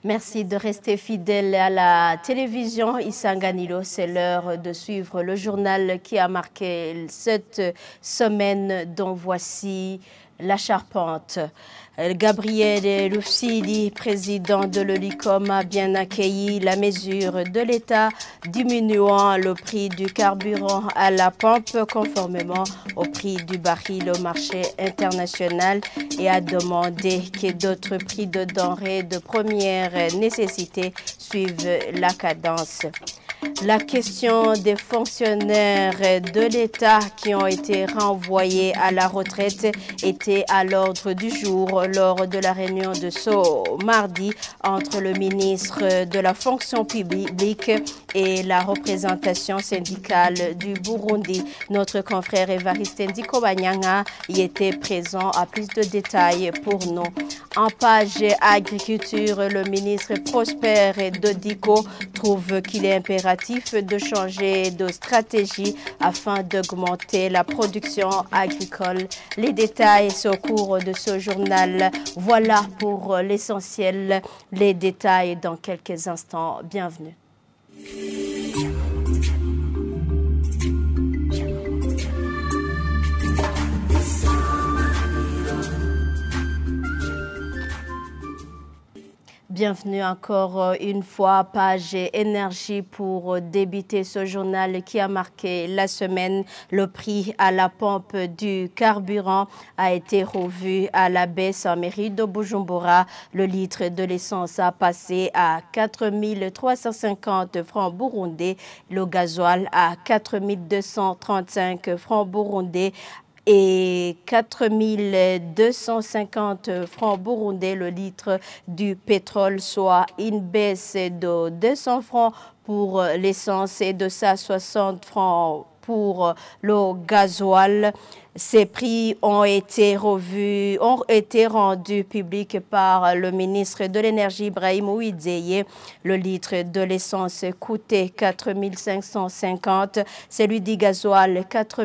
Merci de rester fidèle à la télévision Isanganilo. C'est l'heure de suivre le journal qui a marqué cette semaine, dont voici la charpente. Gabriel Rufsili, président de l'OLICOM, a bien accueilli la mesure de l'État diminuant le prix du carburant à la pompe conformément au prix du baril au marché international et a demandé que d'autres prix de denrées de première nécessité suivent la cadence. La question des fonctionnaires de l'État qui ont été renvoyés à la retraite était à l'ordre du jour lors de la réunion de ce mardi entre le ministre de la fonction publique et la représentation syndicale du Burundi. Notre confrère Evariste Ndikobanyanga y était présent. À plus de détails pour nous. En page agriculture, le ministre Prosper Dodiko trouve qu'il est impératif de changer de stratégie afin d'augmenter la production agricole. Les détails au cours de ce journal. Voilà pour l'essentiel. Les détails dans quelques instants. Bienvenue. Bienvenue encore une fois, page énergie pour débuter ce journal qui a marqué la semaine. Le prix à la pompe du carburant a été revu à la baisse en mairie de Bujumbura. Le litre de l'essence a passé à 4 350 francs burundais, le gasoil à 4 235 francs burundais et 4 250 francs burundais le litre du pétrole, soit une baisse de 200 francs pour l'essence et de 160 francs pour le gasoil. Ces prix ont été rendus publics par le ministre de l'Énergie, Ibrahim Ouidzeye. Le litre de l'essence coûtait 4 550, celui du gasoil 4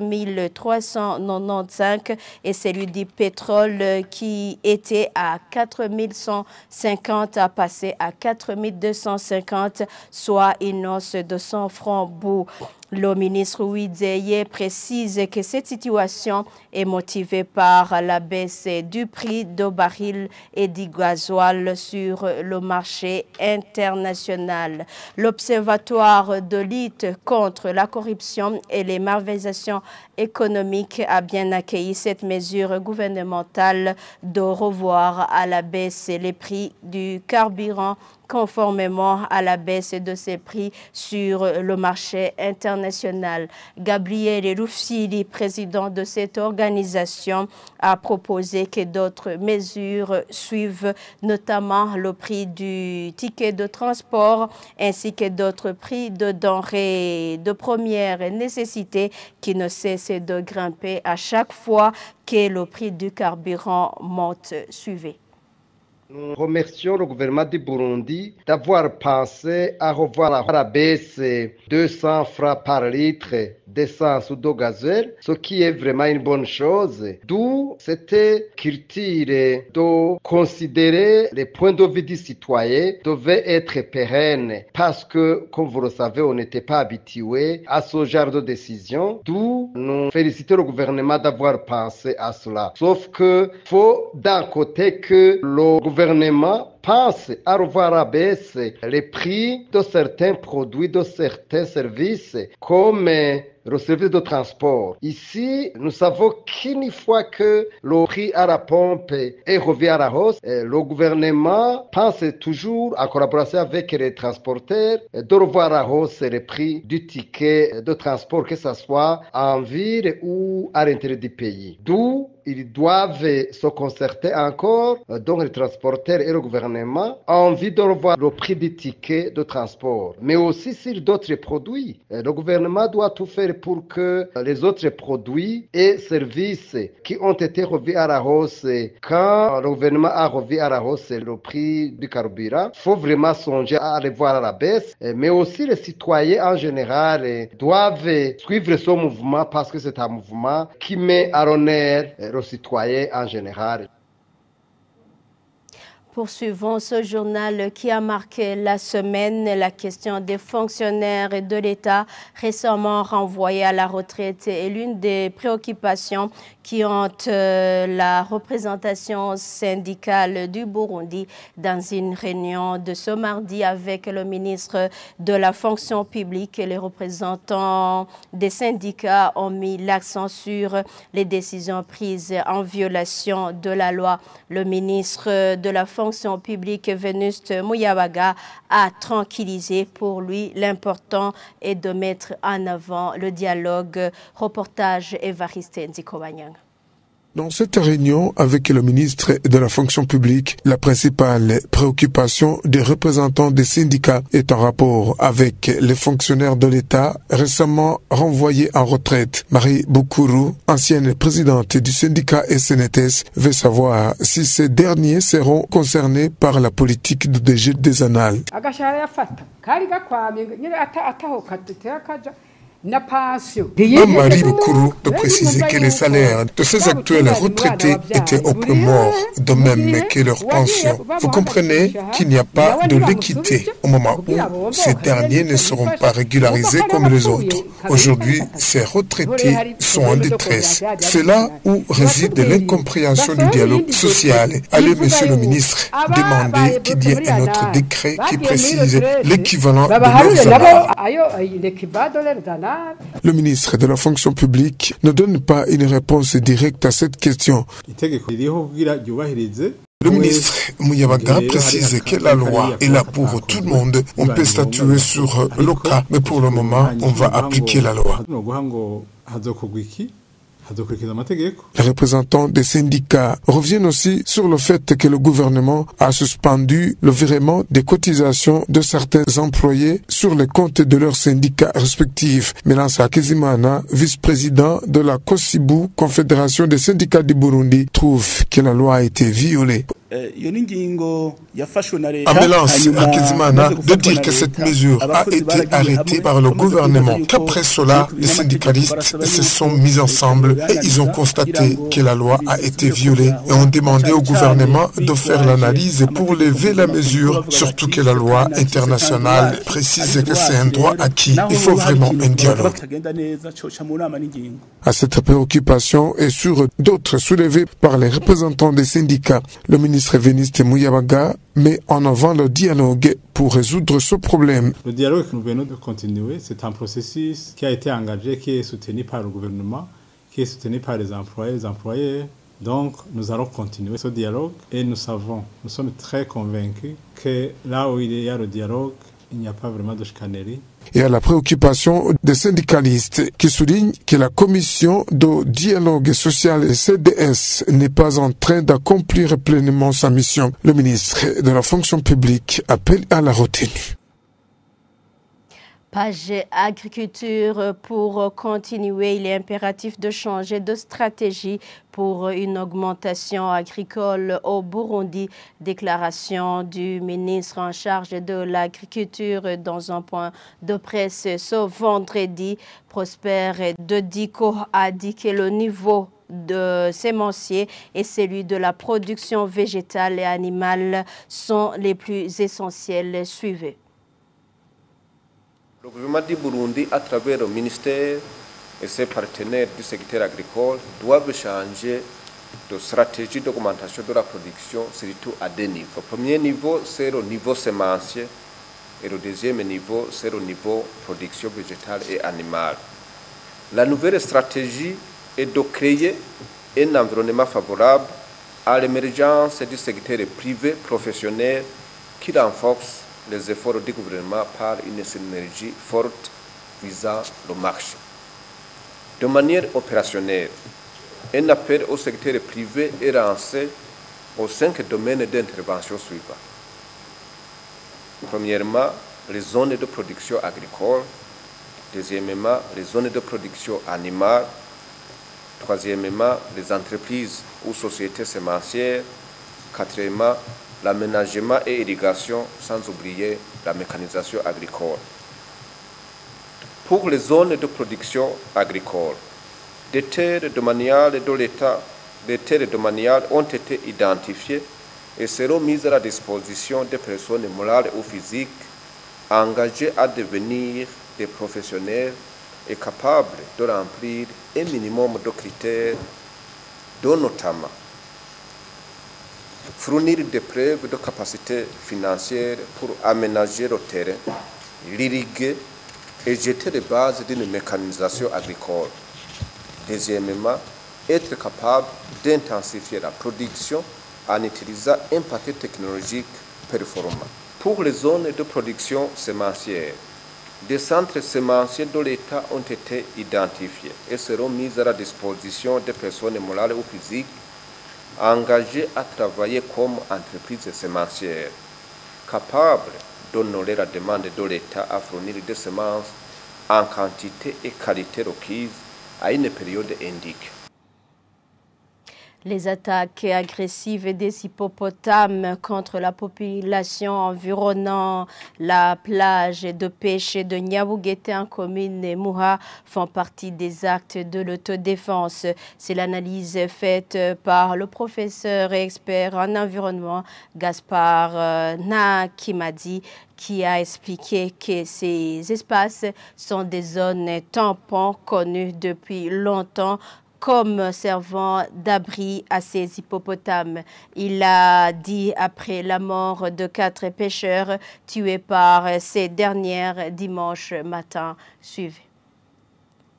395 et celui du pétrole qui était à 4 150 a passé à 4 250, soit une hausse de 100 francs bout. Le ministre Ouidzeye précise que cette situation est motivée par la baisse du prix du baril et du gasoil sur le marché international. L'Observatoire de lutte contre la corruption et les malversations économiques a bien accueilli cette mesure gouvernementale de revoir à la baisse les prix du carburant conformément à la baisse de ces prix sur le marché international. Gabriel Rufsili, président de cette organisation, a proposé que d'autres mesures suivent, notamment le prix du ticket de transport ainsi que d'autres prix de denrées de première nécessité qui ne cessent de grimper à chaque fois que le prix du carburant monte. Suivez. Nous remercions le gouvernement du Burundi d'avoir pensé à revoir à la baisse 200 francs par litre d'essence ou de gasoil, ce qui est vraiment une bonne chose. D'où cette culture de considérer les points de vue du citoyen devait être pérenne parce que, comme vous le savez, on n'était pas habitué à ce genre de décision. D'où nous félicitons le gouvernement d'avoir pensé à cela. Sauf que faut d'un côté que le gouvernement pense à revoir à baisse les prix de certains produits, de certains services, comme le service de transport. Ici, nous savons qu'une fois que le prix à la pompe est revu à la hausse, le gouvernement pense toujours, en collaboration avec les transporteurs, de revoir à la hausse les prix du ticket de transport, que ce soit en ville ou à l'intérieur du pays. D'où ils doivent se concerter encore, donc les transporteurs et le gouvernement, ont envie de revoir le prix du ticket de transport, mais aussi sur d'autres produits. Le gouvernement doit tout faire pour que les autres produits et services qui ont été revus à la hausse, quand le gouvernement a revu à la hausse le prix du carburant, il faut vraiment songer à les voir à la baisse, mais aussi les citoyens en général doivent suivre ce mouvement parce que c'est un mouvement qui met à l'honneur les citoyens en général. Poursuivons ce journal qui a marqué la semaine. La question des fonctionnaires et de l'État récemment renvoyés à la retraite est l'une des préoccupations qui hantent la représentation syndicale du Burundi dans une réunion de ce mardi avec le ministre de la fonction publique. Les représentants des syndicats ont mis l'accent sur les décisions prises en violation de la loi. Le ministre de la fonction publique, Venuste Muyabaga, a tranquillisé. Pour lui, l'important est de mettre en avant le dialogue. Reportage Évariste Nzikobanyang. Dans cette réunion avec le ministre de la fonction publique, la principale préoccupation des représentants des syndicats est en rapport avec les fonctionnaires de l'État récemment renvoyés en retraite. Marie Boukourou, ancienne présidente du syndicat SNTS, veut savoir si ces derniers seront concernés par la politique de dégel des annales. Marie Boukourou de préciser que les salaires de ces actuels retraités étaient au plus mort, de même que leurs pensions. Vous comprenez qu'il n'y a pas de l'équité au moment où ces derniers ne seront pas régularisés comme les autres. Aujourd'hui, ces retraités sont en détresse. C'est là où réside l'incompréhension du dialogue social. Allez, monsieur le ministre, demandez qu'il y ait un autre décret qui précise l'équivalent de leurs annales. Le ministre de la fonction publique ne donne pas une réponse directe à cette question. Le ministre Muyabaga précise que la loi est là pour tout le monde. On peut statuer sur le cas, mais pour le moment, on va appliquer la loi. Les représentants des syndicats reviennent aussi sur le fait que le gouvernement a suspendu le virement des cotisations de certains employés sur les comptes de leurs syndicats respectifs. Melansa Kizimana, vice-président de la COSIBU, Confédération des syndicats du Burundi, trouve que la loi a été violée. Ambulance à Kizimana de dire que cette mesure a été arrêtée par le gouvernement. Qu'après cela, les syndicalistes se sont mis ensemble et ils ont constaté que la loi a été violée et ont demandé au gouvernement de faire l'analyse pour lever la mesure, surtout que la loi internationale précise que c'est un droit acquis. Il faut vraiment un dialogue. À cette préoccupation et sur d'autres soulevées par les représentants des syndicats, le ministre Venuste Muyabaga met en avant le dialogue pour résoudre ce problème. Le dialogue que nous venons de continuer, c'est un processus qui a été engagé, qui est soutenu par le gouvernement, qui est soutenu par les employés. Donc, nous allons continuer ce dialogue et nous sommes très convaincus que là où il y a le dialogue, il n'y a pas vraiment de chicanerie. Et à la préoccupation des syndicalistes qui soulignent que la commission de dialogue social CDS n'est pas en train d'accomplir pleinement sa mission. Le ministre de la fonction publique appelle à la retenue. Page agriculture, pour continuer, il est impératif de changer de stratégie pour une augmentation agricole au Burundi. Déclaration du ministre en charge de l'agriculture dans un point de presse ce vendredi. Prosper Dodiko a dit que le niveau de sémencier et celui de la production végétale et animale sont les plus essentiels. Suivez. Le gouvernement du Burundi, à travers le ministère et ses partenaires du secteur agricole, doivent changer de stratégie d'augmentation de la production, surtout à deux niveaux. Le premier niveau, c'est le niveau sémencier et le deuxième niveau, c'est le niveau production végétale et animale. La nouvelle stratégie est de créer un environnement favorable à l'émergence du secteur privé professionnel qui renforce les efforts du gouvernement par une synergie forte visant le marché. De manière opérationnelle, un appel au secteur privé est lancé aux 5 domaines d'intervention suivants. Premièrement, les zones de production agricole. Deuxièmement, les zones de production animale. Troisièmement, les entreprises ou sociétés sémencières. Quatrièmement, l'aménagement et l'irrigation, sans oublier la mécanisation agricole. Pour les zones de production agricole, des terres domaniales de l'État, des terres domaniales ont été identifiées et seront mises à la disposition des personnes morales ou physiques engagées à devenir des professionnels et capables de remplir un minimum de critères, dont notamment fournir des preuves de capacité financière pour aménager le terrain, l'irriguer et jeter les bases d'une mécanisation agricole. Deuxièmement, être capable d'intensifier la production en utilisant un paquet technologique performant. Pour les zones de production sémencière, des centres sémenciers de l'État ont été identifiés et seront mis à la disposition des personnes morales ou physiques engagées à travailler comme entreprises sémencières, capables d'honorer la demande de l'État à fournir des semences en quantité et qualité requises à une période indiquée. Les attaques agressives des hippopotames contre la population environnant la plage de pêche de Niabougete en commune Mouha font partie des actes de l'autodéfense. C'est l'analyse faite par le professeur et expert en environnement Gaspard Nakimadi, qui a expliqué que ces espaces sont des zones tampons connues depuis longtemps comme servant d'abri à ces hippopotames. Il a dit après la mort de 4 pêcheurs tués par ces dernières dimanche matin. Suivez.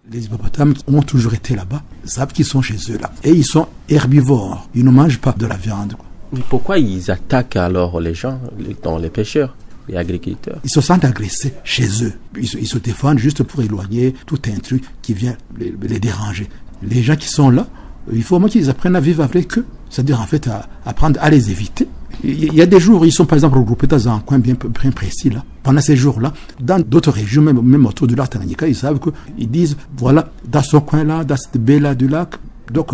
Les hippopotames ont toujours été là-bas, ils savent qu'ils sont chez eux là. Et ils sont herbivores, ils ne mangent pas de la viande. Mais pourquoi ils attaquent alors les gens, les pêcheurs, les agriculteurs? Ils se sentent agressés chez eux. Ils se défendent juste pour éloigner tout intrus qui vient les déranger. Les gens qui sont là, il faut au moins qu'ils apprennent à vivre avec eux. C'est-à-dire en fait à apprendre à les éviter. Il y a des jours où ils sont par exemple regroupés dans un coin bien précis là. Pendant ces jours-là, dans d'autres régions, même autour du lac Tanganyika, ils savent qu'ils disent, voilà, dans ce coin-là, dans cette baie-là du lac, donc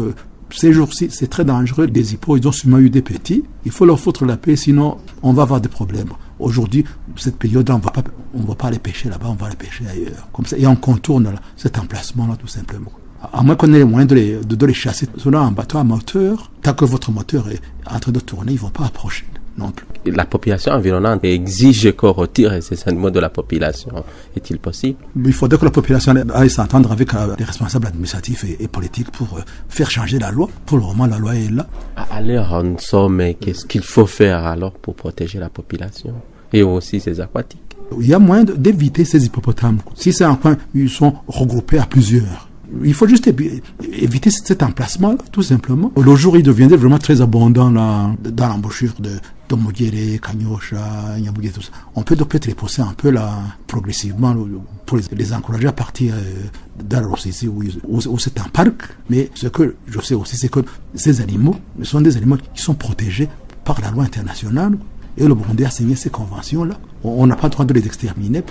ces jours-ci, c'est très dangereux. Les hippos, ils ont sûrement eu des petits. Il faut leur foutre la paix, sinon on va avoir des problèmes. Aujourd'hui, cette période-là, on ne va pas aller pêcher là-bas, on va aller pêcher ailleurs. Comme ça, et on contourne là, cet emplacement-là tout simplement. À moins qu'on ait les moyens de les chasser. Selon un bateau à moteur, tant que votre moteur est en train de tourner, ils ne vont pas approcher non plus. La population environnante exige qu'on retire ces animaux de la population. Est-il possible? Il faudrait que la population aille s'entendre avec les responsables administratifs et politiques pour faire changer la loi. Pour le moment, la loi est là. À l'heure où nous sommes, qu'est-ce qu'il faut faire alors pour protéger la population et aussi ces aquatiques? Il y a moyen d'éviter ces hippopotames. Si c'est un coin où ils sont regroupés à plusieurs, il faut juste éviter cet emplacement, tout simplement. Le jour, il deviendrait vraiment très abondant là, dans l'embouchure de Mogere, Kanyosha, Niabougete, tout ça. On peut donc peut-être les pousser un peu là, progressivement, pour les encourager à partir dans l'Ossisi, où c'est un parc. Mais ce que je sais aussi, c'est que ces animaux sont des animaux qui sont protégés par la loi internationale. Et le Burundi a signé ces conventions-là. On n'a pas le droit de les exterminer.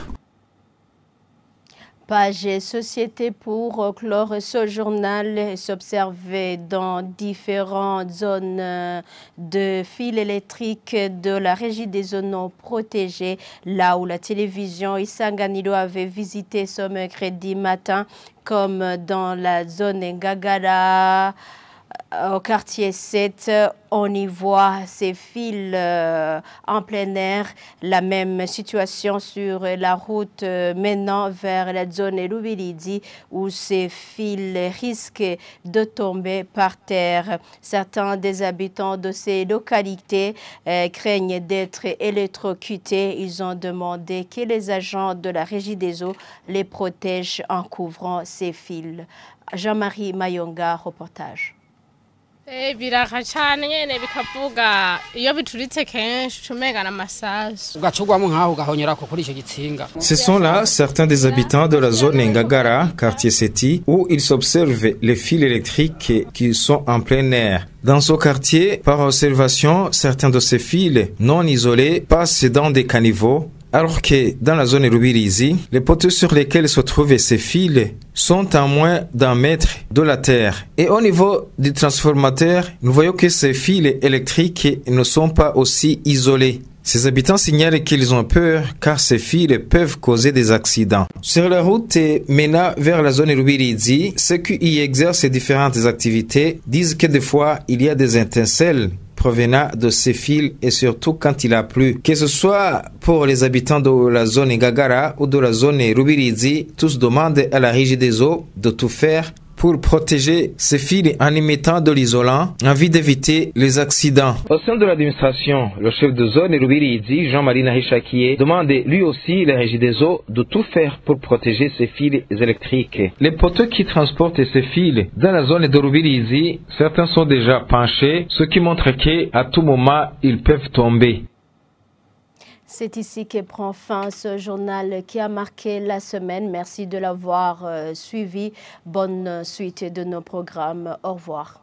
Page société pour clore ce journal s'observer dans différentes zones de fils électriques de la régie des zones non protégées, là où la télévision Isanganiro avait visité ce mercredi matin, comme dans la zone Ngagara. Au quartier 7, on y voit ces fils en plein air. La même situation sur la route menant vers la zone Lubiridi où ces fils risquent de tomber par terre. Certains des habitants de ces localités craignent d'être électrocutés. Ils ont demandé que les agents de la Régie des eaux les protègent en couvrant ces fils. Jean-Marie Mayonga, reportage. Ce sont là certains des habitants de la zone Ngagara, quartier Seti, où ils observent les fils électriques qui sont en plein air. Dans ce quartier, par observation, certains de ces fils non isolés passent dans des caniveaux, alors que dans la zone Rubirizi, les poteaux sur lesquels se trouvent ces fils sont à moins d'1 mètre de la terre. Et au niveau du transformateur, nous voyons que ces fils électriques ne sont pas aussi isolés. Ces habitants signalent qu'ils ont peur car ces fils peuvent causer des accidents. Sur la route menant vers la zone Rubirizi, ceux qui y exercent différentes activités disent que des fois il y a des étincelles provenant de ces fils et surtout quand il a plu. Que ce soit pour les habitants de la zone Ngagara ou de la zone Rubirizi, tous demandent à la Régie des eaux de tout faire pour protéger ces fils en y mettant de l'isolant en vue d'éviter les accidents. Au sein de l'administration, le chef de zone Rubirizi, Jean-Marie Nahishakié, demande lui aussi la Régie des eaux de tout faire pour protéger ces fils électriques. Les poteaux qui transportent ces fils dans la zone de Rubirizi, certains sont déjà penchés, ce qui montre qu'à tout moment, ils peuvent tomber. C'est ici que prend fin ce journal qui a marqué la semaine. Merci de l'avoir suivi. Bonne suite de nos programmes. Au revoir.